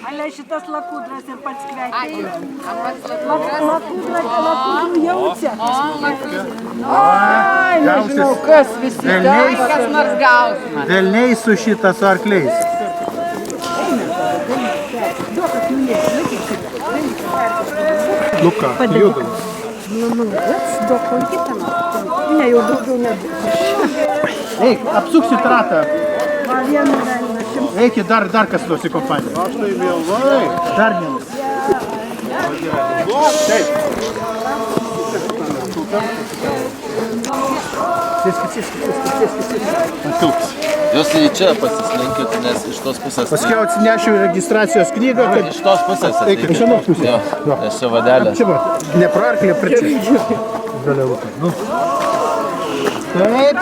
Ale šitas lakudras ir pats kvepia. Lakudrų jaučia. Ai, nežinau, kas visi ten. Kas nors gausime. Velniai su šitą su arkliais. Nu ką, judam. Ne, jau daugiau nebus. Eik, apsuksit ratą. Eikit, dar kas nors į kompaniją. Aš tai mielai. Dar mielai. Taip. Sėskit. Jūs į čia pasislinkit, nes iš tos pusės... Paskiau atsinešiu registracijos knygą, kad... Iš tos pusės ateikit. Iš anos pusės. Jo, nes čia vadelė. Čia va, ne pro arklį, prie čia. Taip.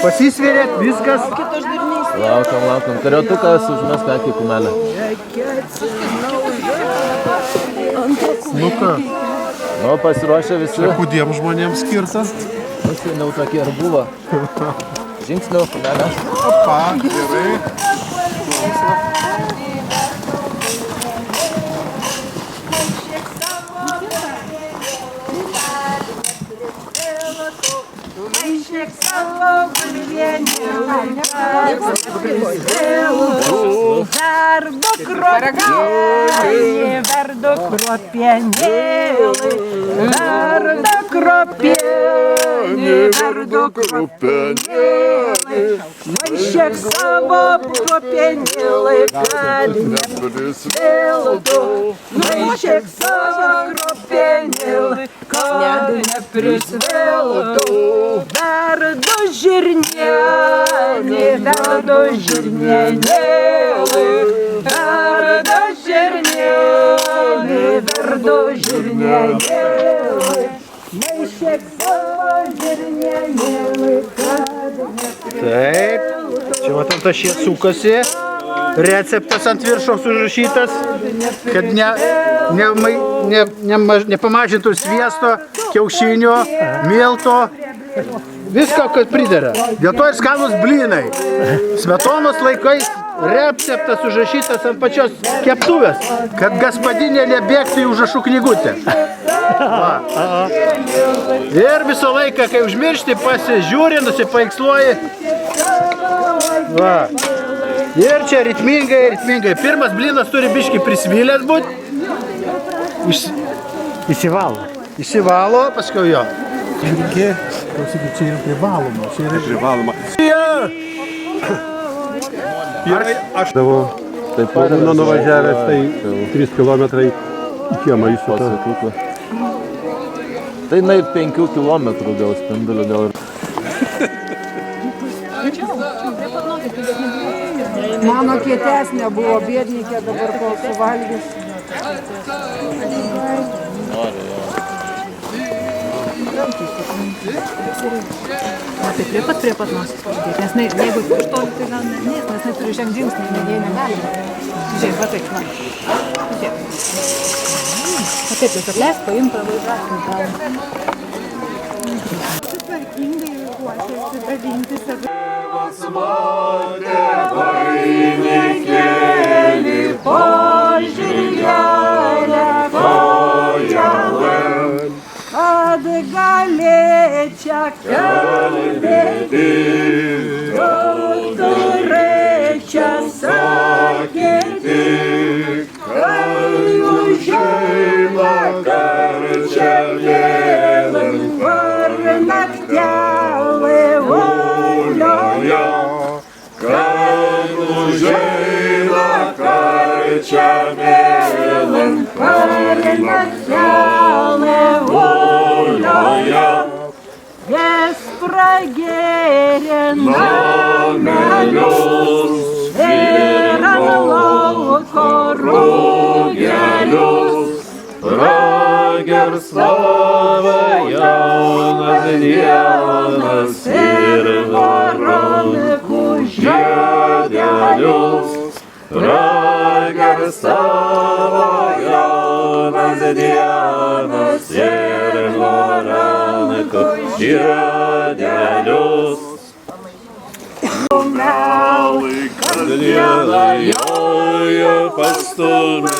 Pasisvėrėt, viskas. Laukiam. Kariotukas užmes ką iki kumelę. Nu ką? Nu, pasiruošę visi. Kudiem žmonėms skirtas. Nusienau tokie ir buvo. Žingsnių, kumelę. Opa, gerai. Išliek savo bulvienį, verdo kruopėnėlį, verdo kruopėnėlį, verdo kruopėnėlį, verdo kruopėnėlį. Išliek savo kruopėnėlį, kad neprisviltų. Išliek savo kruopėnėlį, kad neprisviltų. Verdo žirnelį, verdo žirnelėlį, verdo žirnelį, verdo žirnelėlį. Neišėk savo žirnelėlį, kad neprisviltų. Taip, čia matom tas šie sukasi. Receptas ant viršaus užrašytas, kad nepamažintų sviesto, kiaušinio, milto. Viską, kad pridera. Dėl to ir skanus blynai. Smetonos laikais receptas užrašytas ant pačios keptuvės, kad gaspadinė nebėgtų į užrašų knygutę. Va. Ir visą laiką, kai užmiršti, pasižiūri, nusipaiksluoji. Va. Ir čia ritmingai. Pirmas blynas turi biškį prisvilęs būt. Įsivalo, paskui jo. Irgi, klausykit, čia yra privaloma. Čia yra privaloma. Aš davau, Pauliną nuvažiavęs, tai 3 kilometrai į kiemą įsuka. Tai 5 kilometrų gal spinduliu gal ir... Mano kietesnė buvo biednikė, dabar kol suvalgys. Tai prie pat nosies padėti, nes jeigu iš toli, tai gal nes neturi žengti žingsnį, jie negalima. Žiūrėk, va taip, man. Žiūrėk. O taip, jūs atleist, paim, pravažiuoti. Tvarkingai ruošiasi dalinti save. Vainikėlį po žirgelę kojelę, kad galėčiau kalbėti, turėčiau sakyti, kai užeina karčia vėlai parnaktelė voliojo, kai užeina karčia vėlai parnaktelė voliojo. Jas pragėrė namelius ir ant lauko rugelius. Pragerslava jaunas dienas ir varankų žiedelius. Pragerslava jaunas dienas ir varankų žiedelius. Melai, kad dieną jojo pastumė.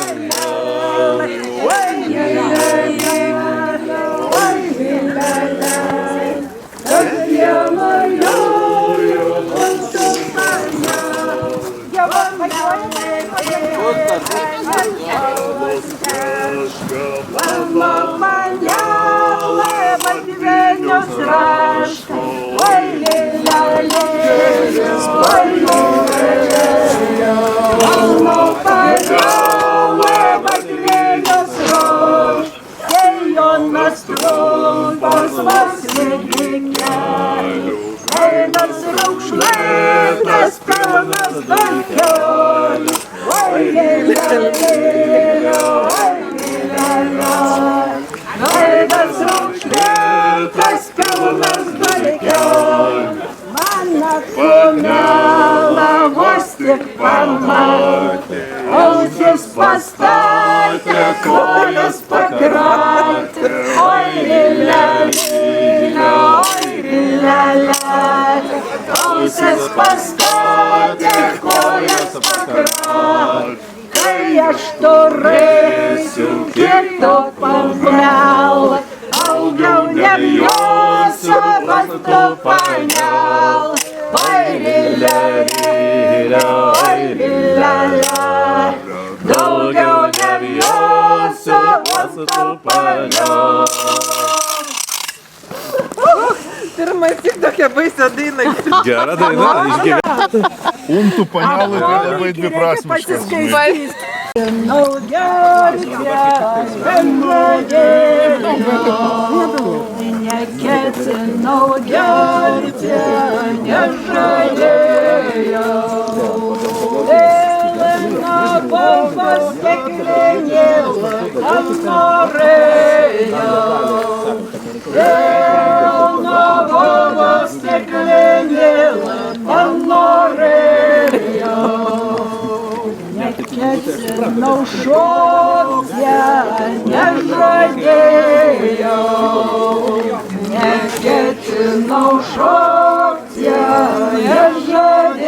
Ausis pastatė, kojas pakratė, oi lilia, oi lilia. Ausis pastatė, kojas pakratė, kai aš turėsiu kito pamelą, augiau nebijosiu, bet tu panel. Oi lilia, oi lilia, daugiau nebijosiu, bet tu panel. Pirmąsyk tokia baisia daina. Gera daina, išgyvena. Umtų panelai tai labai dviprasmiškas. Neketinau gerti, nežadėjau. Vėlina bombos stiklinėlą, kam norėjau. Vėlina bombos stiklinėlą, kam norėjau. Neketinau šokti, nežadėjau. Neketinau šokti, nežadėjau.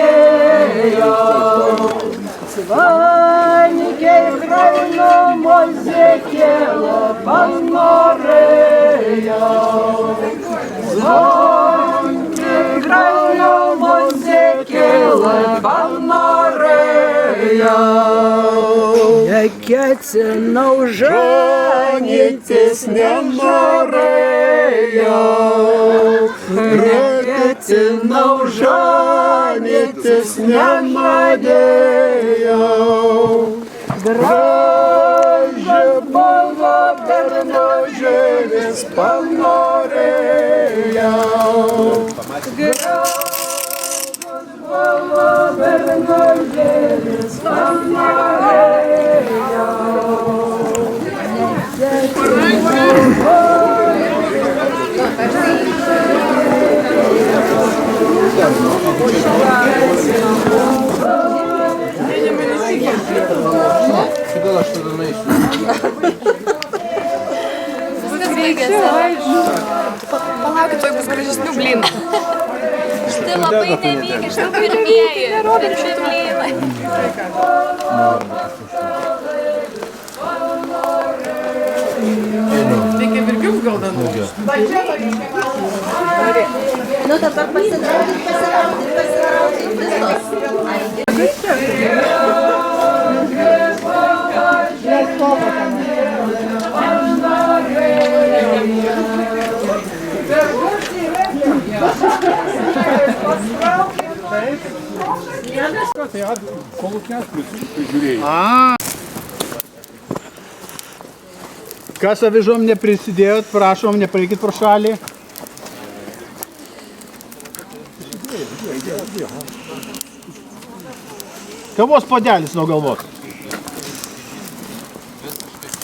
Svanikiai graino muzikėlą panorėjau. Svanikiai graino muzikėlą panorėjau. Neketinau žanytis, nenorėjau. Neketinau žanytis, nemadėjau. Graži buvo bernožėlis, panorėjau. Gražus buvo bernožėlis, panorėjau. Gal aš tada naisiu. Palaukit, tuoj bus gražesnių blynų. Štai labai nevykę, štai pirmieji blynai. Reikia virgius gal danų. Nu dabar pasitraukit Kas avižom neprisidėjot, prašom, nepraeikit pro šalį. Kavos puodelis nuo galvos.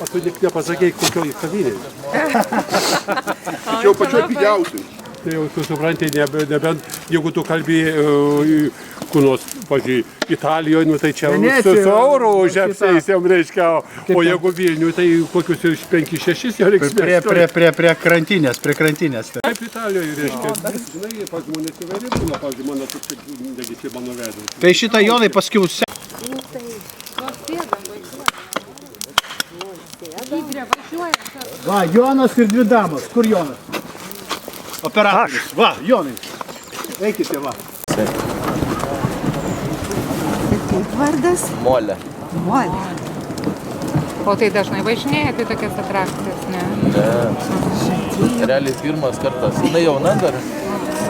O tu tik nepasakei, kokioj kavinėj. Čia jau pačioj pigiausiai. Tai jau tu supranti, nebent jeigu tu kalbėjai kunos, pažiūrėjai, Italijoje, nu tai čia su euro žepsiais jau reiškia, o jeigu Vilniuje, tai kokius ir 5-6 jau reiks mėgti. Prie krantinės, prie krantinės. Kaip Italijoje reiškia, žinai, pas žmonės įvairiai būna, pavyzdžiui, mano toks, negi čia mano veidas. Tai šitą Jonai paskiau Va, Jonas ir dvi damos. Kur Jonas? Operatorius. Va, Jonai. Eikite, va. Kaip vardas? Molė. Molė. O tai dažnai važinėja, tai tokias atrakcijas, ne? Ne. Realiai pirmas kartas. Jinai jauna dar.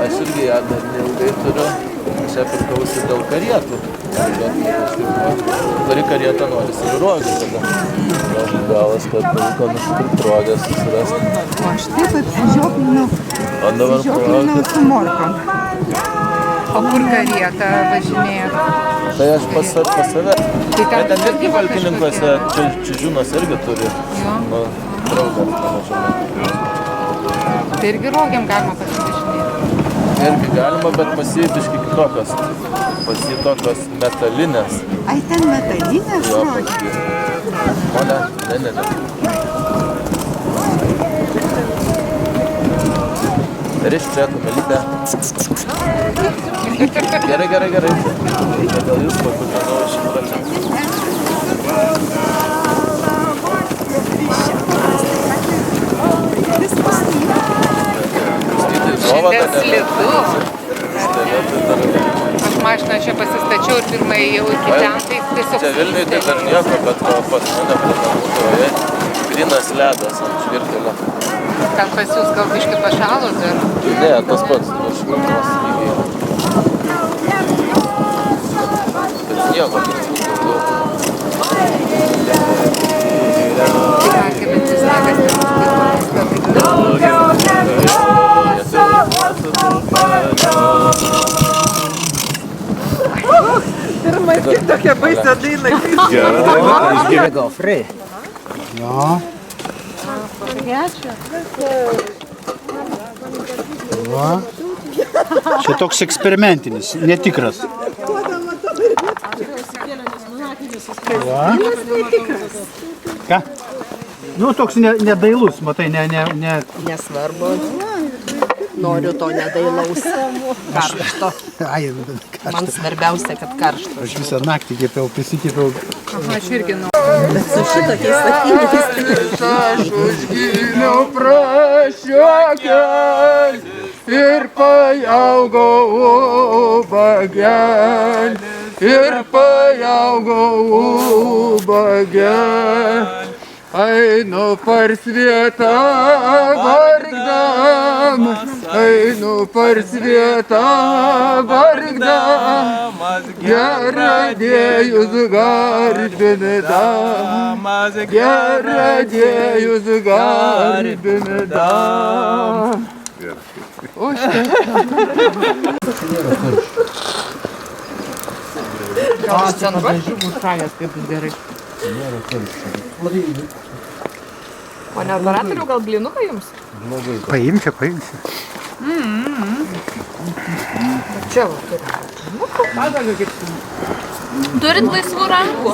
Aš irgi ją dar neilgai turiu. Aš ją pirkausi dėl karietų. Turi karietą, norisi ir rogių tada. Rogių galas, kad pavyko nusipirkti rogės susirasti. O aš taip apsižioplinau. O dabar Apsižioplinau su morkom. O kur karieta važinėja? Tai aš pas save. Tai ten irgi valkininkuose, Čižiūnas irgi turi. Nu, draugą, panašiai. Tai irgi rogiam galima pasivažinėti. Irgi galima, bet pasibiški kitokios. Pasitokios metalinės. Ai, ten metalinės Jo, rogės? O ne. Riš čia, kumelytė. Gerai. Gal jūs pakutinau 100%. Šiandien slidu. Aš mašiną čia pasistačiau ir pirmai jau iki ten, tai tiesiog... Čia Vilniui tai dar nieko, bet pas mane prie grynas ledas ant žvirkelio. Ten pas jūs gal biškį pašalo dar? Ne, tas pats šiltumas lygiai. Bet nieko, Pirmas tik tokia baisa daina. Gera daina, išgyvena. Gofrei. Jo. Va. Čia toks eksperimentinis, netikras. Va. Ką? Nu, toks nedailus, matai, ne... Nesvarbu. Noriu to nedailaus. Karšto. Ai, Man svarbiausia, kad karšto. aš visą naktį kepiau, prisikepiau. Aha, aš irgi noriu. Bet su šitokiais sakiniais. Aš užgyniau prašiokel ir pajaugau ubagel. Ir pajaugau ubagel. Einu par svietą vargdam, einu par svietą vargdam, geradėjus garbinidam, geradėjus garbinidam. O Gal aš centruoju? Šalės kaip gerai. Pone operatorių, gal blinuką jums? Paimsiu. Čia va turiu. Turit laisvų rankų?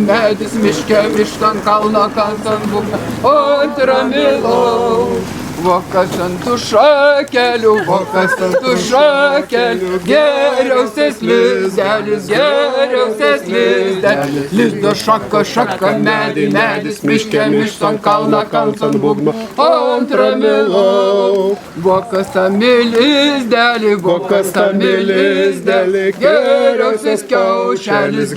Medis miške, vištan kalną, kaltant būgną, ant ramilau. Vokas ant tų šakelių, geriausias lizdelis, lizdo šaka, medis miške, mištan kalną, kaltant būgną, ant ramilau. Vokas tami lizdelį, geriausias kiaušelis,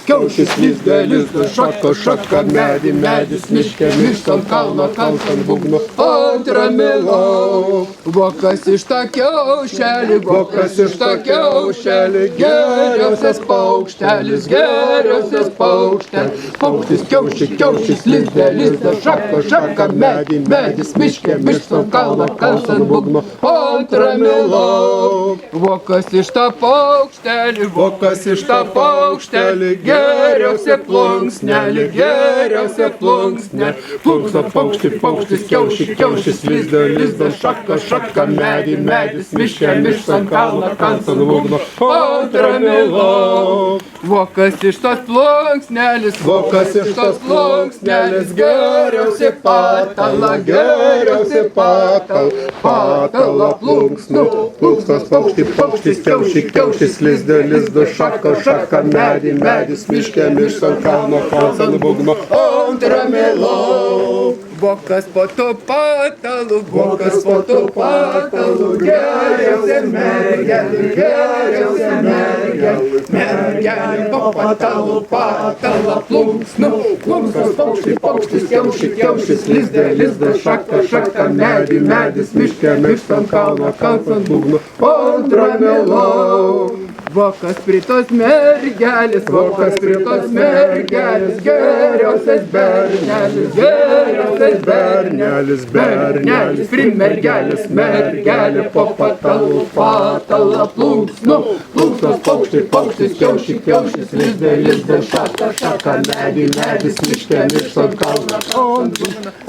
kiaušis lizdelis, šaka, medis miške, mištan kalną, kaltant būgno, antrą milau. Vokas iš tą kiaušelį, vokas iš tą kiaušelį, geriausias paukštelis, geriausias paukštelis. Paukštis kiaušį, kiaušis, lizde, lizde, šaka, šaka, medį, medis, miške, miško, kalną, kaltant būgno, antrą milau. Vokas iš tą paukštelį, vokas iš tą paukštelį, geriausia plunksnelį, geriausia plunksnelį. Plunkso paukšti, paukštis, kiaušį, kiaušis, lizde, lizde, šaka, šaka, medį, medis, miške, miško, kalną, kaltant būgno, antrą milau. Vokas iš tos plunksnelis, vokas iš tos plunksnelis, geriausia patala, geriausia patala, patala plunksnų. Plunksnos paukšti, paukštis, kiaušį, kiaušis, lizde, lizde, šaka, šaka, medį, medis, miške, miško, kalno, kaltant būgno, antrą milau. Vokas po to patalu, vokas po to patalu, geriausia mergelė, geriausia mergelė, mergelė po patalu, patala plunksnų. Plunksnos paukšti, paukštis, kiaušį, kiaušis, lizde, lizde, šaka, šaka, medį, medis, miške, miško, kalno, kaltant būgno, antrą milau. Vokas prie tos mergelės, vokas prie tos mergelės, geriausias bernelis, geriausias bernelis, bernelis, prie mergelės, mergelė po patalu, patala plunksnų. Plunksnos paukšti, paukštis, kiaušį, kiaušis, lizde, lizde, šaka, šaka, medį, medis, miške, miško, kalną,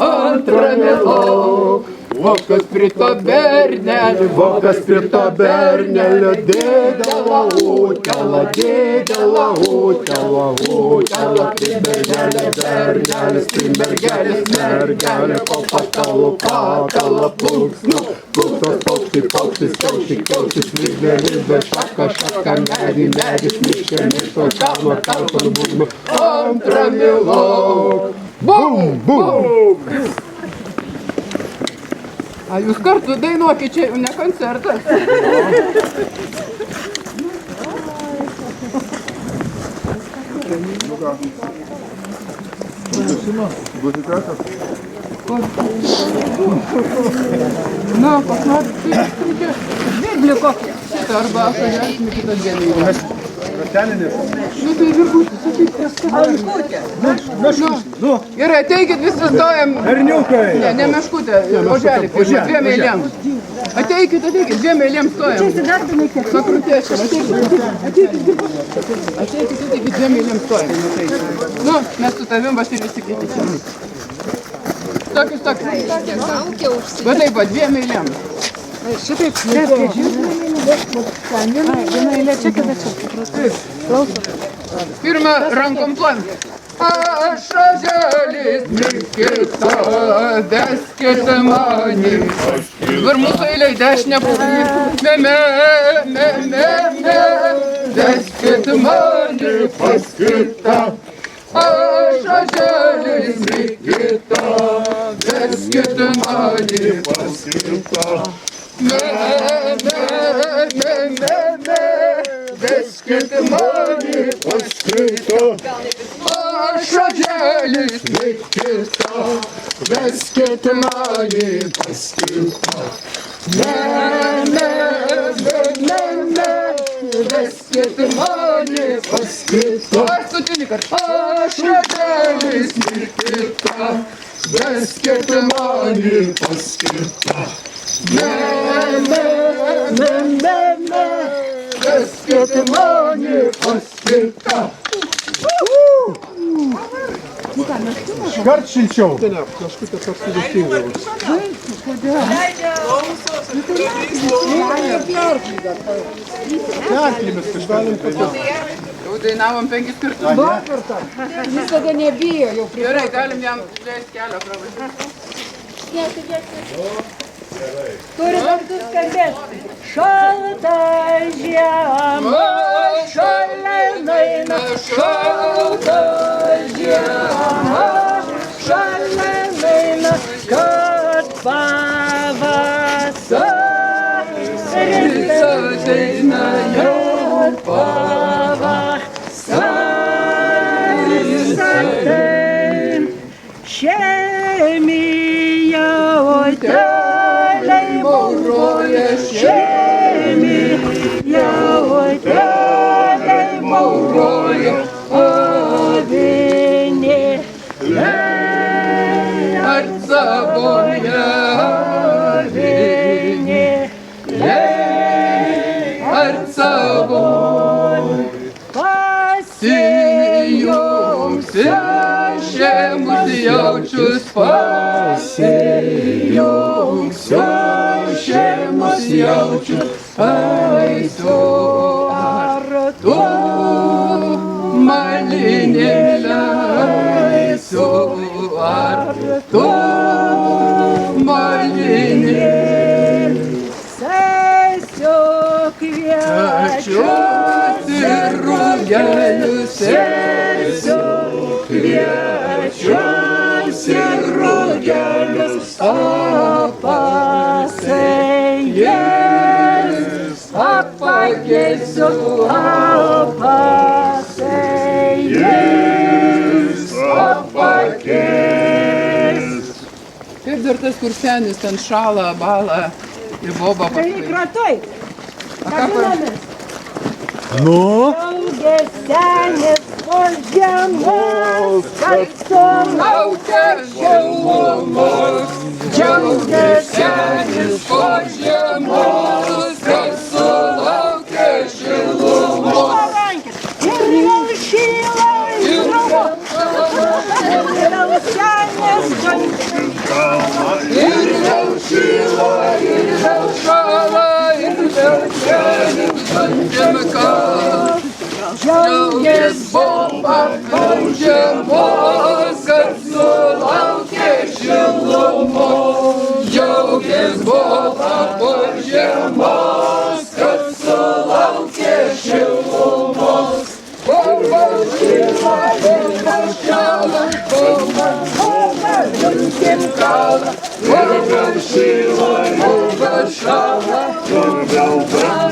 antrą milau. Vokas prie to bernelio, vokas prie to bernelio, dėdėla utela, dėdėla utela, utela, prie mergelės, bernelis, prie mergelės, mergelė, po patalu, patala plunksnų. Plunksnos paukšti, paukštis, kiaušį, kiaušis, lizde, lizde, šaka, šaka, medį, medis, miške, miško, kalno, kaltant būgno, antrą milau. Bum, bum! A jūs kartu dainuokit, čia jau ne koncertas. Na, pasnorit, tai virblį kokį. Šitą arba pažiūrėsime kitas gėlės. Nu tai virgutis, nu. Gerai, ateikit visi stojam. Berniukai. Ne meškutė, oželį, dviem eilėm. Ateikit, dviem eilėm stojam. Pakrutėsim, ateikit, dviem eilėm stojam. Nu, mes su tavim va ir visi kiti čia. Tokius. Va taip, va, dviem eilėm. Šitaip, viena eilė čia, kada čia. Pirmą rankom plan. Aš oželis, mikita, veskit mani. Dabar mūsų eilė dešinę pusę. Veskit mani pas kitą. Aš oželis, mikita, veskit mani pas kitą. Veskit mani pas kitą. Aš oželis, mikita, veskit mani pas kitą. Veskit mani pas kitą. Aš oželis, mikita, veskit mani pas kitą. Veskit mani pas kitą. Iškart šilčiau. Kažkokia toks sudėtingas. Perklimis kažkalim pačiam. Jau dainavom 5 kartus. Visada nebijo jau. Gerai, galim jam leist kelio pravažiuoti. Turi vardus skambėti. Šalta žiema, šalia nueina. Šalta žiema, šalia nueina. Kad pavasaris ateina jau pavasaris. 3 Šeimyninė mauroja avinė. Ar savoje avinė, ar savoje pasijungsi, šemus jaučius pasijungsiu, šemus jaučius eisiu, ar tu malinėlę eisiu, ar tu malinėlę sėsiu kviečius ir rugelius, sėsiu kviečius ir rugelius, apasėjęs, apakėsiu, apasėjęs, apakės. Kaip dar tas kursenis ten šala, bala ir boba paskui. Tai kratai. Kabinamės. Nu? Džiaugias senis po žiemos, kad Laukia šilumos, džiaugias senis po žiemos, kad sulaukia šilumos. ir vėl šyla, ir vėl senis Ir vėl šyla, ir vėl šala, ir vėl senis žemė kalba. Džiaugias bomba po žiemos, kad sulaukė šilumos. Džiaugias bomba po žiemos, kad sulaukė šilumos. Bomba šyla, bomba šala, bomba žemėm kalba. Bomba šyla, bomba šala, bomba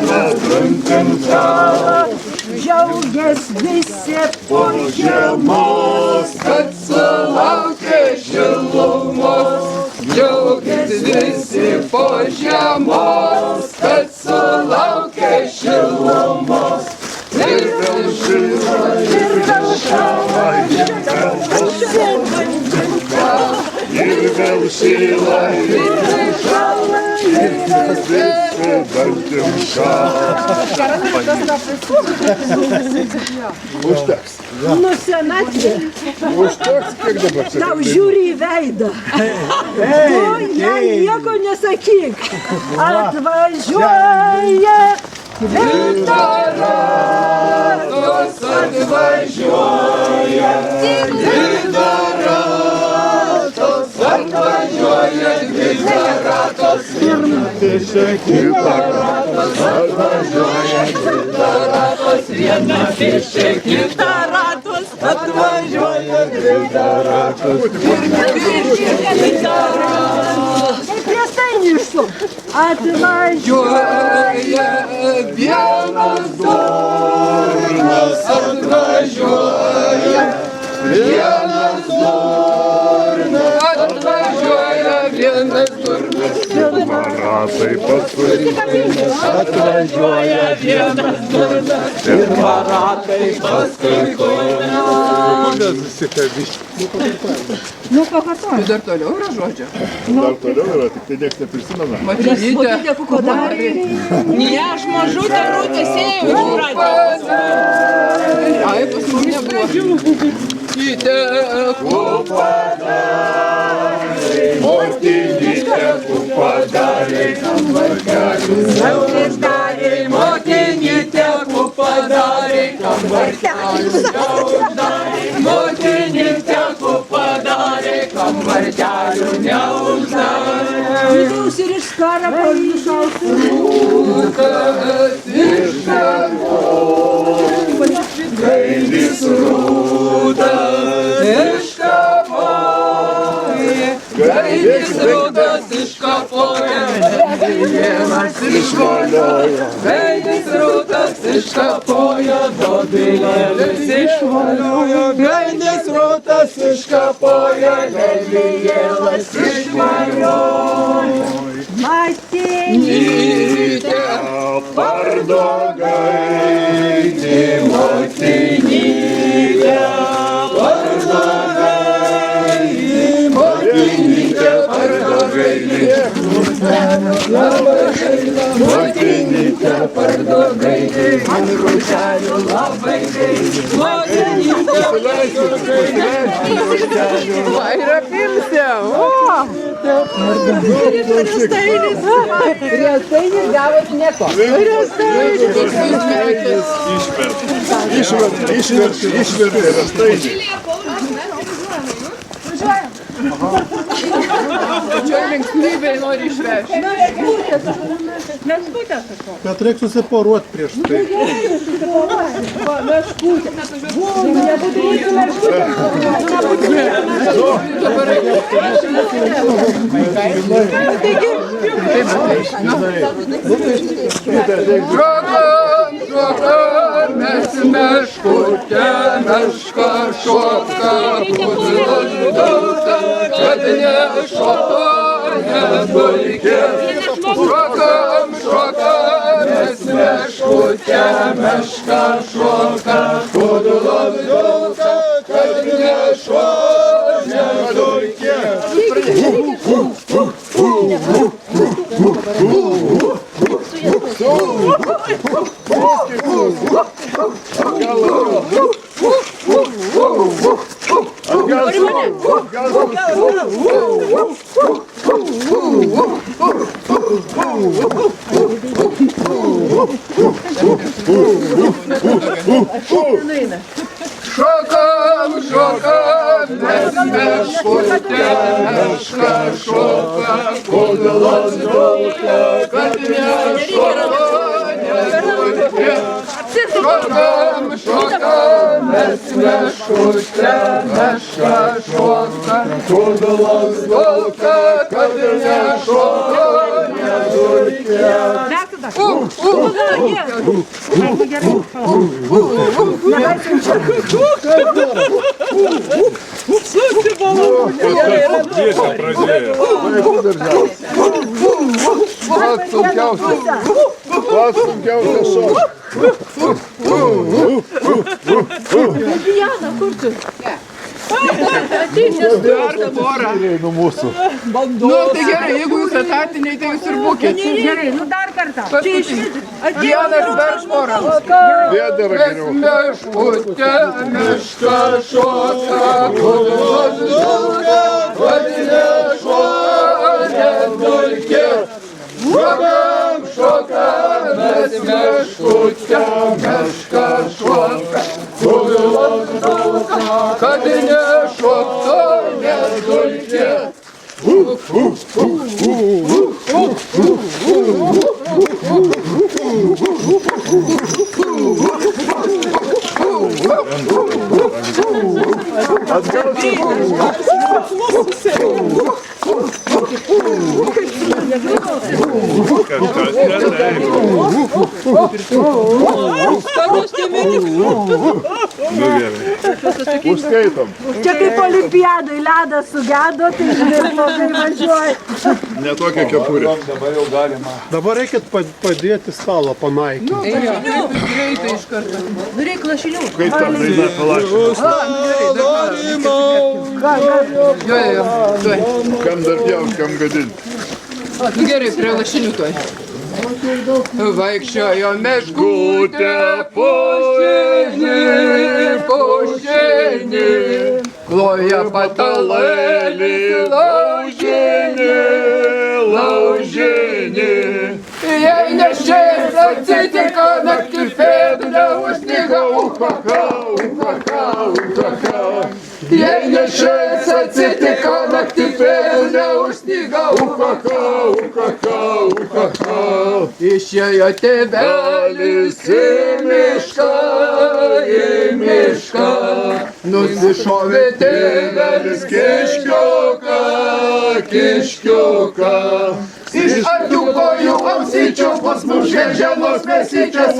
žemėm kalba. džiaugias visi po žiemos, kad sulaukė šilumos. Džiaugias visi po žiemos, kad sulaukė šilumos. Ir vėl šyla, ir vėl šala, ir vėl šyla, ir vėl šala, ir Užteks. Nu senatvė. Užteks, kiek dabar čia? Tau žiūri į veidą. Tu jai nieko nesakyk. Atvažiuoja Gintaratos, atvažiuoja Gintaratos, atvažiuoja Gintaratos. Gintaratos, atvažiuoja Gintaratos. Viena fišė Gintaratos, atvažiuoja Gintaratos. kaip prie stainiškų. Atvažiuoja Vienas durnas, atvažiuoja vienas durnas, atvažiuoja vienas durnas. Ratai paskui. Atvažiuoja vienas durnas, pirmą ratai paskui Nu, pakartoju. Dar toliau yra žodžio? Dar toliau yra, tik tai nieks neprisimena. Matytė, Padarė. Ne, aš mažutę rūtę sėjau iš pradžių. ai pas mus nebuvo. Matytė, motinytė padarė, kambarkelius neuždarė. Motinytė padarė, kambarkelius neuždarė. Motinytė padarė, kambarkelių neuždarė. Vidaus ir iš karo pavyšausiu. Rūtas iš kavos, gaidys rūtas iš kapoja, gaidys rūtas iš kapoja, vienas išvalioja, gaidys rūtas iš kapoja, dobilėlis išvalioja, gaidys rūtas iš kapoja, dobilėlis išvalioja. Matytė. Pardo gaidį, motinytė Motinyte pardogai, ant rūšelių labai gaili. Motinyte Va, ir apimsi. Riestainis gavot nieko. Išvertė rastainį. Čia linksmybei nori išvežti. Bet reikia susiporuoti prieš tai. Šokam, mes meškutė, meška šoka, kudilas dauta, kad nešoto nedulkė. Šokam, mes meškutė, meška šoka, kudilas dauta, kad nešoto nedulkė. Šokam, mes meškutė, meška šoka, kudilas dauta, kad nešoto nedulkė. Šokam, mes meškutė, meška šoka, kudilas dauta, kad nešoto nedulkė. Pats sunkiausias šokas. Diana, kur tu? Nu mūsų. Nu, tai gerai, jeigu jūs etatiniai, tai jūs ir būkit. Gerai, nu dar kartą. Vienas dar šporą. Vėdara geriau. Meškutė, meška šoka, kudilas dauta, kad nešoto nedulkė. Šokam, mes meškutė, meška šoka, kudilas dauta, kad nešoto nedulkė. Užskaitom. Čia kaip olimpiadai ledas sugedo, tai blogai važiuoja. Ne tokia kepurė. Dabar reikia padėti stalą panaikinti. Greitai iš karto. Nu reik lašinių. Kaip tam daina palašinus. Kam dar pjaut, kam gadinti. Nu gerai, prie lašinių tuoj. Vaikščiojo meškutė pošinį, kloja patalėlį laužinį. Jei nešės atsitiko naktį pėdulę užsnigo, Jei nešės atsitiko naktį pėdulę užsnigo, Išėjo tėvelis į mišką, nusišovė tėvelis kiškiuką. Iš akių kojų ausyčių pasmušė žemos mesyčias,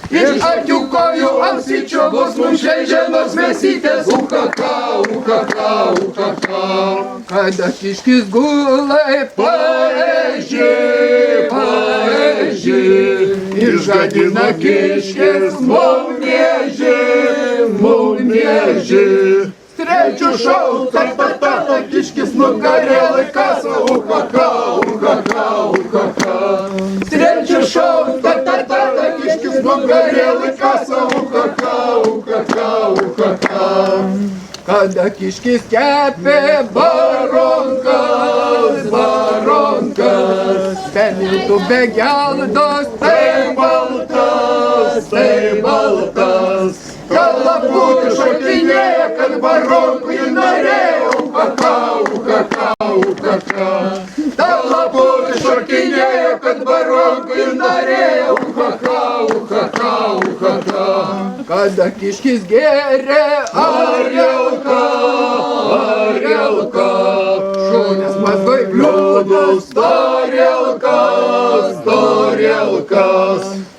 Iš akių kojų ausyčių pasmušė žemos mesytės, Kada kiškis gulai paežį, išgadina kiškis maumiežį, Stalčių šau, ta, kiškis nugarėlai kasa, uha-ha, uha-ha, uha-ha. Stalčių šau, ta, kiškis nugarėlai kasa, uha-ha, uha-ha, uha-ha. Kada kiškis kepė baronkas, be miltų, be geldos, tai baltas. Kalaputė šokinėja, kad baronkui norėjo, uha-ha, uha-ha, uha-ha. Kalaputė šokinėja, kad baronkui norėjo, uha-ha, uha-ha, uha-ha. Kada kiškis gėrė arielka, šunės mazgoj bliūdus, storielkas.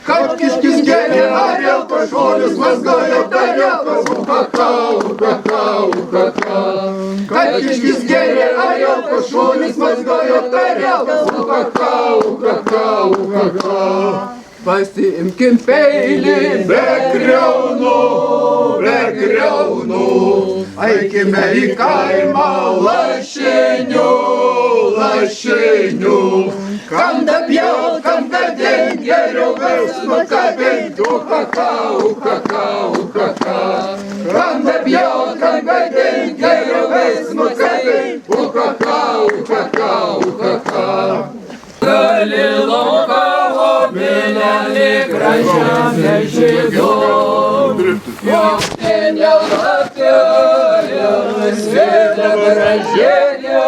Kad kiškis gėrė arielka, šunės mazgojo tarielkas, uha-ha, uha-ha, uha-ha. Kad kiškis gėrė arielka, šunės mazgojo tarielkas, uha-ha, uha-ha, uha-ha. Pasiimkim peilį be kriaunų, eikime į kaimą lašinių. Kam dapjaut, kam dadėt, geriau vers nukabint, uha-ha, uha-ha, uha-ha. Kam dapjaut, kam dadėt, geriau vers nukabint, uha-ha, uha-ha, uha-ha. Gali lauką obelelį gražiame žygiu, jungtinė lapelė, svėta gražėlė,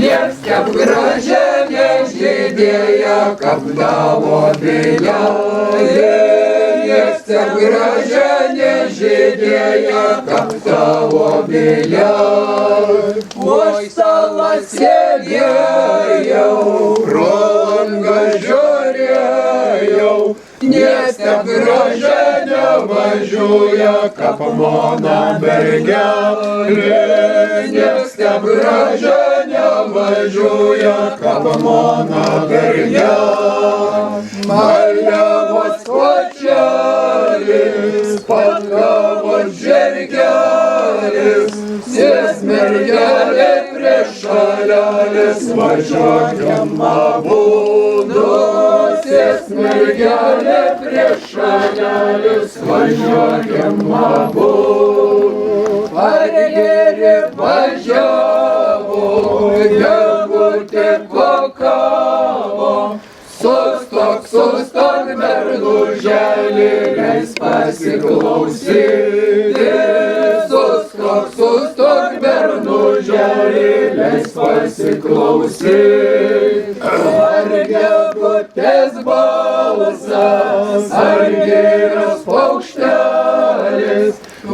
nieks kaip gražiame žydėja, kaip tavo obelelė. Nieks kaip gražiame žydėja, kaip tavo obelelė. Už salas sėdėjau, pro langą žiūrėjau, nieks taip gražiai nevažiuoja, kaip mano mergelė. Nieks taip gražiai nevažiuoja, kaip mano mergelė. Maliavos kočelis, patkavos žirgelis, sės mergelė prie šalelis, važiuokim abudu. Sės mergelė prie šalelis, važiuokim abudu. Pargerė važiavo, gegutė kokavo, sustok merguželį, leis pasiklausyti. Sustok merguželį, leis pasiklausyti. Ar gegutės balsas, ar geras paukštelis, o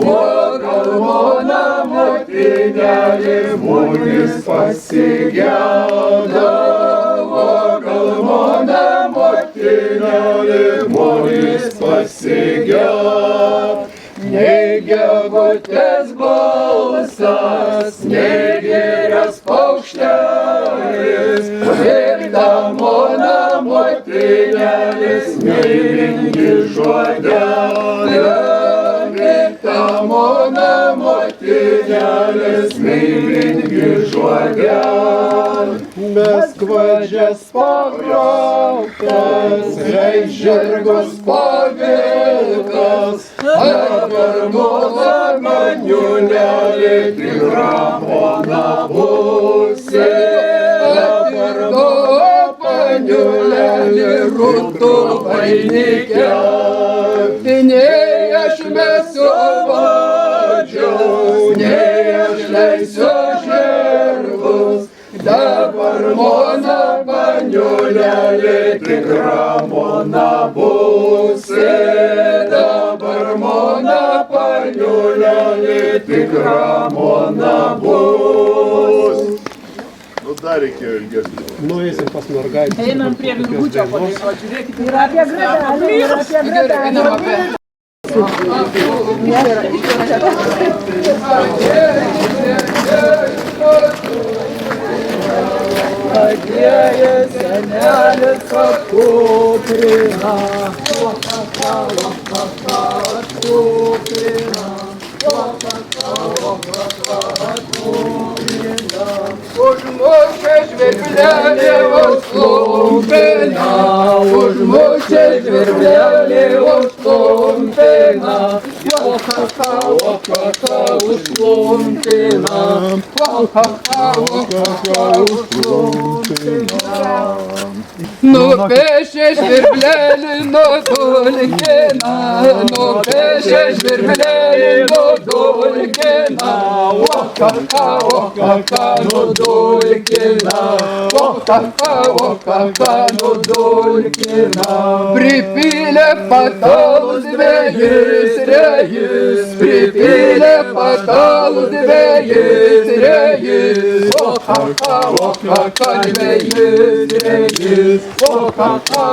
galvona motinelė mumis pasigenda. O galvona motinelė mumis pasigenda. Nei gegutės balsas, nei geras paukštelis, ir damona motinėlis, meilingi žodeliai. Ir damona motinėlis, meilingi žodeliai. Mes kvadžias pagraukas, žirgus pavilkas, dabar mano maniulelė tikra mona būsi. Dabar mano maniulelė rūtų vainikė. Nei aš mesiu vadžius, nei aš leisiu žirgus. Dabar mona maniulelė tikra mona būsi. Dabar mona maniulelė tikra mona bus. Nu dar reikėjo ilgesnį. Nueisim pas mergaitę. Einam prie virgučio padėkoti, žiūrėkite. Ir apie gradą. Atėjo senelis pakuprina, Užmušė žvirblelį užklumpina, užmušė žvirblelį užklumpina, o-ha-ha, užklumpina, o-ha-ha, užklumpina. Nupešė žvirblelį nudulkina, nupešė žvirblelį nudulkina, o-ha-ha, nudulkina, o-ha-ha, nudulkina. Pripylė patalus dvejus rejus, pripylė patalus dvejus rejus, o-ha-ha, dvejus rejus, o-ha-ha,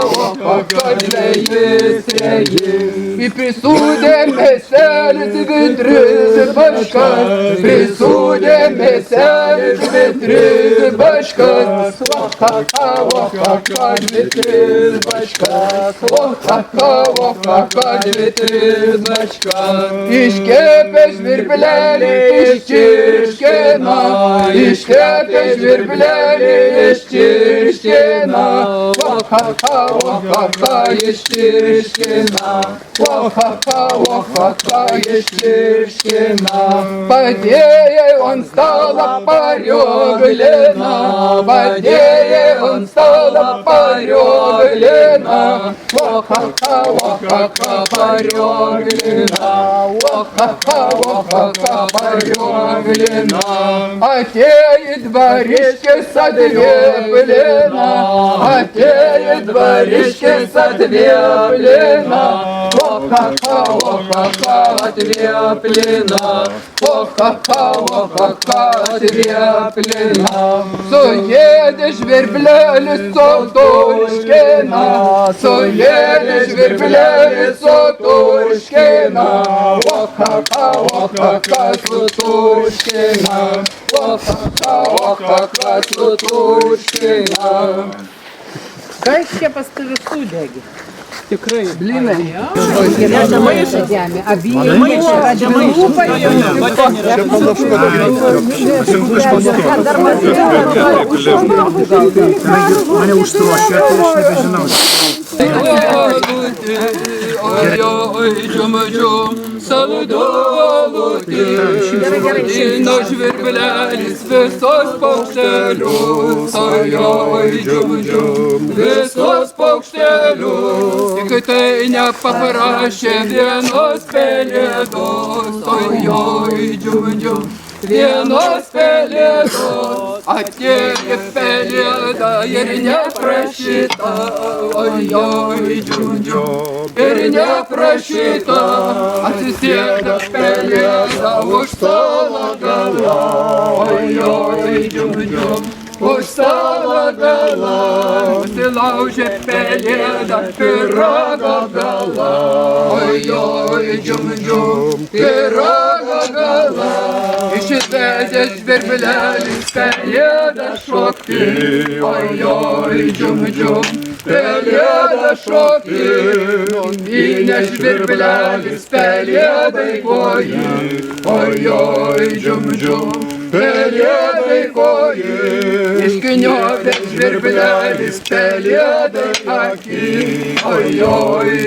dvejus rejus. I prisūdė mėselis vidris baškas, prisūdė mėselis vidris baškas, o-ha-ha, vidris baškas, o-ha-ha, vidris baškas. Iškepė žvirblelį iščirškina, iškepė žvirblelį iščirškina, o-ha-ha, iščirškina, o-ha-ha, iščirškina. Padėjai ant stalo parioglina, padėjai ant stalo parioglina, o-ha-ha, parioglina, o-ha-ha, parioglina. Atėjo dvariškis atvėplina, atėjo dvariškis atvėplina, o-ha-ha, atvėplina, o-ha-ha, atvėplina. Suėdė žvirblelis soturškina, suėdė žvirblelis soturškina, o-ha-ha, soturškina, o-ha-ha, soturškina. Kas čia pas tave sudegi? Tikrai. Blinai. Maišą žemė, avienį, rūpai, Mane užtrošė, tai aš nebežinau. Oj, džum, saludolutį, dino žvirblelis visos paukštelius, oj, džum, visos paukštelius, tik tai nepaprašė vienos pelėdos, oj, džum, vienos pelėdos, atėjo pelėda ir neprašyta, oj, džum, ir neprašyta, atsisėda pelėda už stalo galą, oj, džum, už stalo galą, nusilaužė pelėda pyrago galą, oj, džum, pyrago galą. Išvedė žvirblelis pelėda šokti, oj, džum, pelėda šokti. Įnė žvirblelis pelėdai koji, oj, džum, pelėdai koji. Iškiniovė žvirblelis pelėdai akį, oj,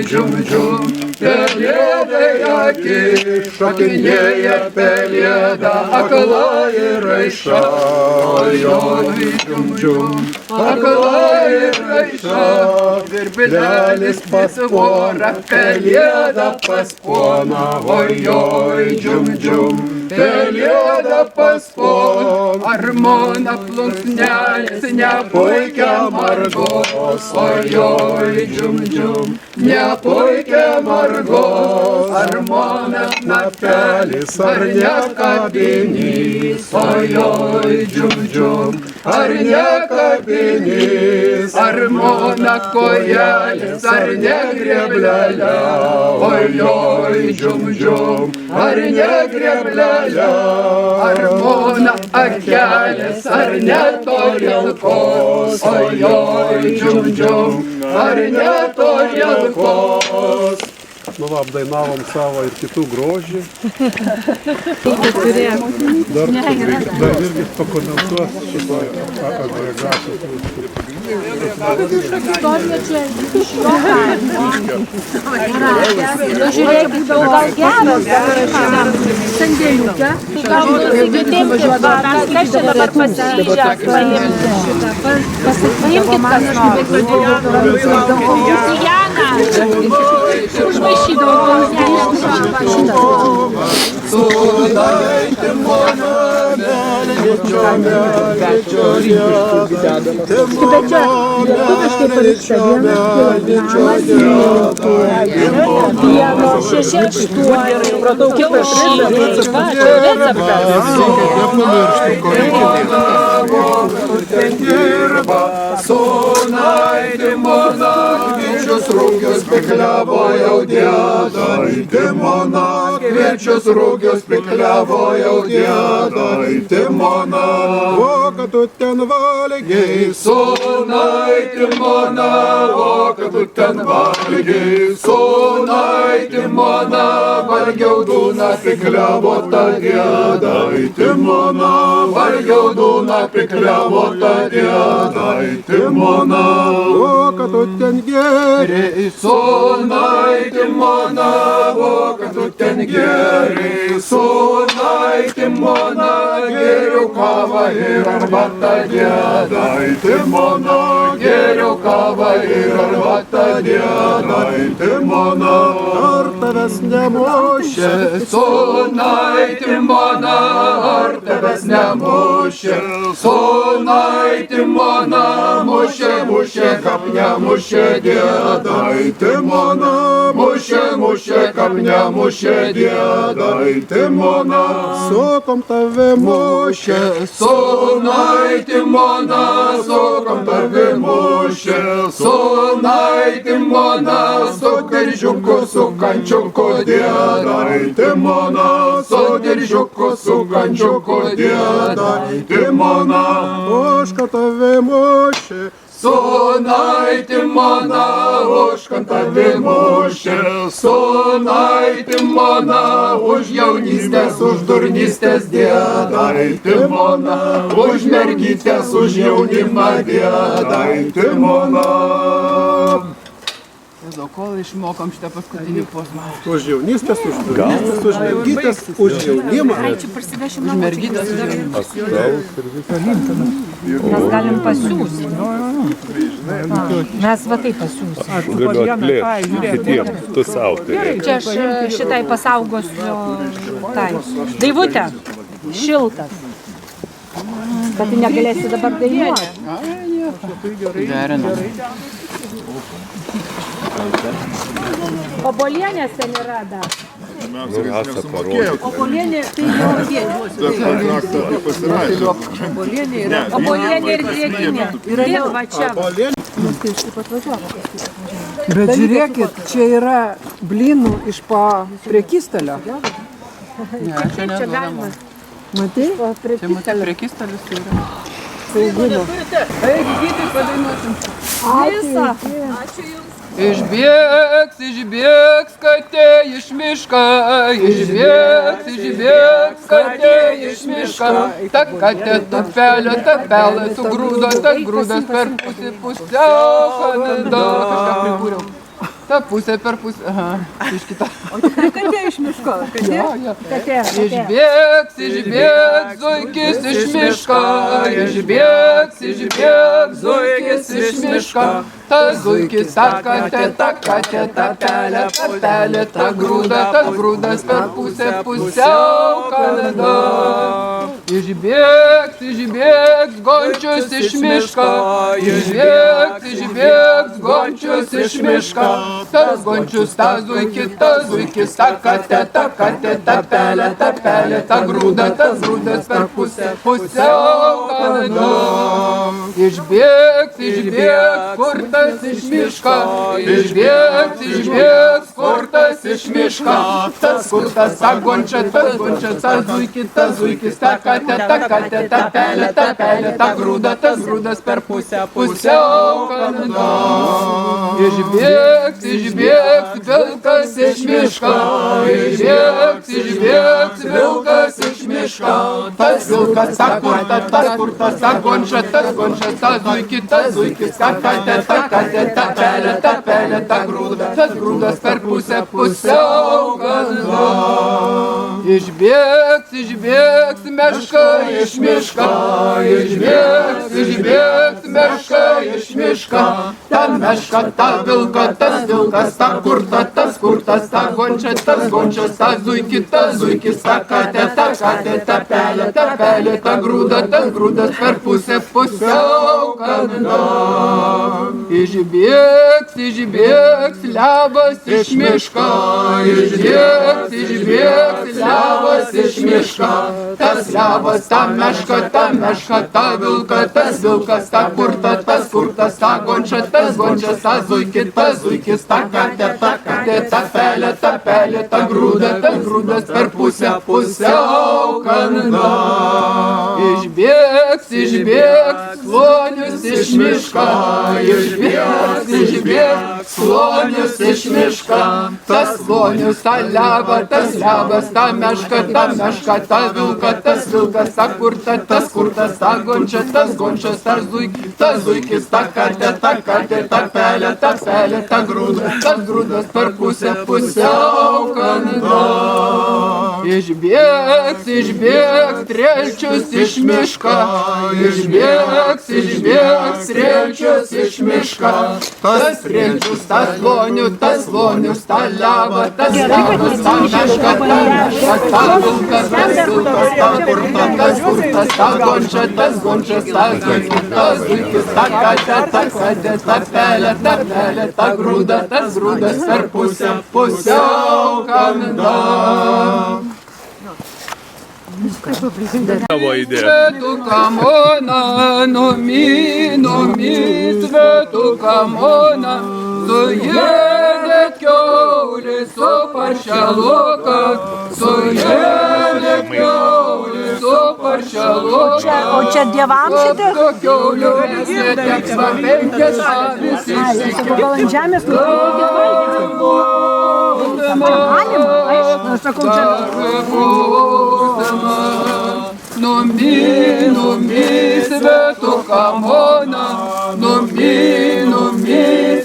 džum, pelėdai akį. Šokinėja pelėda akla ir raiša, oj, džum, akla ir raiša. Žvirblelis pas porą, pelėda pas poną, oj, džum, pelėda pas poną. Armona plunksnelis nepuikia margos, oj, džum, nepuikia margos. Armonas napelis ar nekabinys, oj, džum, ar nekabinys. Armona kojelis ar negreblelė, oj, džum, ar negreblelė. Armona akelis ar netorilkos, oj, džum, ar netorilkos. Nu, va, apdainavom savo ir kitų grožį. Dar irgi pakomentuos šito agregato. Žiūrėkit, gal geras sandėliuke. Kas čia dabar pasiryžęs paimkit kas nors. Jana, užmaišydavo. Sonaitė mona, kviečius rūgius pikliavo jau dėdaitė mona, kviečius rūgius pikliavo jau dėdaitė mona, o kad tu ten valgiai. Sonaitė mona, o kad tu ten valgiai. Sonaitė mona, valgiau dūna pikliavo ta dėdaitė mona, valgiau dūna pikliavo ta dėdaitė mona, o kad tu ten geri. Sonaitė mona, o kad tu ten geri. Sonaitė mona, geriau kavą ir arbatą dėdaitė mona, geriau kavą ir arbatą dėdaitė mona. Ar tavęs nemušė? Sonaitė mona, ar tavęs nemušė? Sonaitė mona, mušė, mušė, kap nemušė dėdaitė mona, mušė, mušė, kap nemušė dėdaitė mona. Sokom tave mušė, sonaitė mona, sokom tave mušė, sonaitė mona, su diržiuku, su kančiuku dėdaitė mona, su diržiuku, su kančiuku dėdaitė mona. Oška tave mušė, sonaitė mona, oška tave mušė, sonaitė mona, už jaunystės, už durnystės dėdaitė mona, už mergytės, už jaunimą dėdaitė mona. Kol išmokom šitą paskutinį posmą. Už jaunystės, už durnystės, už mergytės, už jaunimą. Už mergytės. Mes galim pasiūsti. Mes va taip pasiūsim. Galiu atplėsti kitiem, tu savo turi. Čia aš šitai pasaugosiu. Tai. Daivutė, šiltas. Kad tu negalėsi dabar dainuoti. Derinam. Obolienės ten yra dar. Obolienė tai jau obolienė ir grietinė. Ir va čia. Bet žiūrėkit, čia yra blynų iš prekystalio. Ne, čia neduodama. Matai? Čia matai prekystalius tai yra. Saugūno. Eik, gytai padainuosim. Visą. Išbėgs, išbėgs katė iš mišką, išbėgs katė iš mišką. Ta katė tupelė, tu grūdo, tas grūdas per pusę pusiau kanada. Kažką prikūriau. Ta pusė per pusę, aha, iš kita. O tikrai katė iš miško? Katė. Išbėgs, išbėgs zuikis iš miško, išbėgs, zuikis iš miško. Ta zuikis, ta katė, ta pelė, ta grūdas per pusę pusiau kanada. Išbėgs, gončius iš miško, išbėgs, gončius iš miško. Tas gončius, ta zuikis, ta katė, ta pelė, ta grūdas per pusę pusiau kanada. Išbėgs, kurtas iš miško, išbėgs, kurtas iš miško. Tas kurtas, ta gončia, ta zuikis, ta katė, ta pelė, ta grūdas per pusę pusiau kanada. Išbėgs, vilkas vilkas iš miško, išbėgs vilkas iš miško. Tas vilkas, ta kurta, ta gončia, tas zuikis, ta katė, ta pelė, ta grūda. Tas grūdas per pusę augalą. Išbėgs meška iš miško, išbėgs meška iš miško. Ta meška, ta vilka, tas vilkas, ta kurta, tas kurtas, ta gončia, ta zuikis, ta katė, ta pelė, ta grūda, tas grūdas per pusę augalą. Išbėgs levas iš miško, išbėgs levas iš miško. Tas levas, ta meška, ta vilka, tas vilkas, ta kurta, tas kurtas, ta gončia, ta zuikis, ta katė, ta pelė, ta grūda, tas grūdas per pusę augalą. Išbėgs slonius iš miško, išbėgs slonius iš miško. Tas slonius, ta leva, tas levas, ta meška, ta vilka, tas vilkas, ta kurta, tas kurtas, ta gončia, ta zuikis, ta katė, ta pelė, ta grūda, tas grūdas per pusę augalą. Išbėgs trelčius iš miško, išbėgs trelčius iš miško. Tas trelčius, tas slonius, ta leva, tas levas, ta meška, ta vilkas, ta kurta, ta gončia, ta zuikis, ta katė, ta pelė, ta grūda, tas grūdas per pusę augalą. Tavo idėja. Svetukamona, numi, svetukamona, suėdėt kiaulį su paršeluka, suėdėt kiaulį su paršeluka. O čia dievams šitie? Apto kiaulių nesėtėks va 5 avis išsikė. Ant žemės nukreipti. Aš sakau, čia... Numi, svetukamona, numi,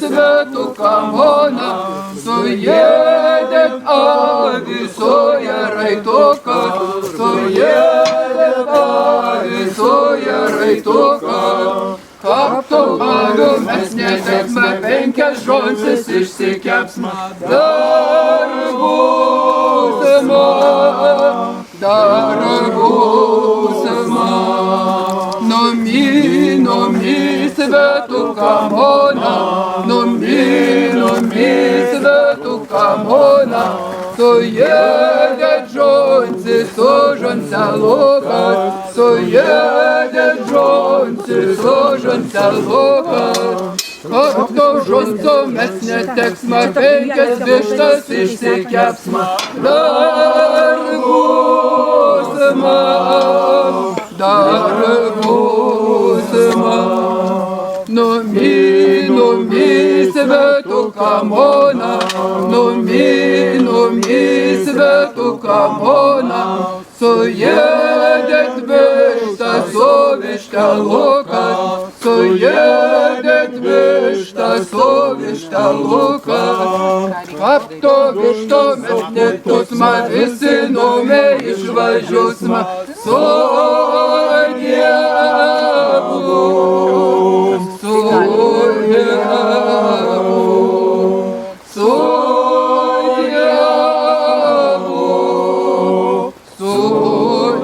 svetukamona, suėdėt avį, suė raituką, suėdėt avį, suė raituką. Apto avių mes neteksime, 5 žonsis išsikepsime. Dar būsima, numi, svetukamona, numi, svetukamona, suėdėt žonsi su žonselukas, suėdėt žonsi su žonselukas. Apto žonso mes neteksime, 5 vištas išsikepsime. Dar būsima, numi, svetukamona, numi, svetukamona, suėdėt vištą su vištelukas, suėdėt vištą su vištelukas. Apto višto mes netusma, visi nume išvažiuosma su Dievu, su Dievu, su Dievu, su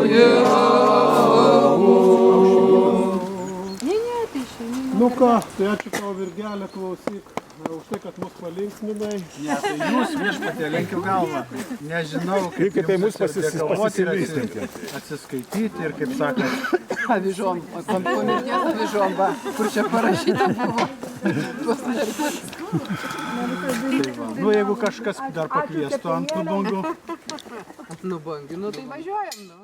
Dievu. Nu ką, tai ačiū tau, Virgelė, klausyk. Už tai, kad mus palinksminai. Ne, tai jūs viešpatie lenkiu galvą. Nežinau, kaip mus galvoti ir atsiskaityti ir kaip sakant. Avižom, po mirties avižom, va, kur čia parašyta buvo. Nu, jeigu kažkas dar pakviestų ant nubangių. Nubangių, nu tai važiuojam, nu.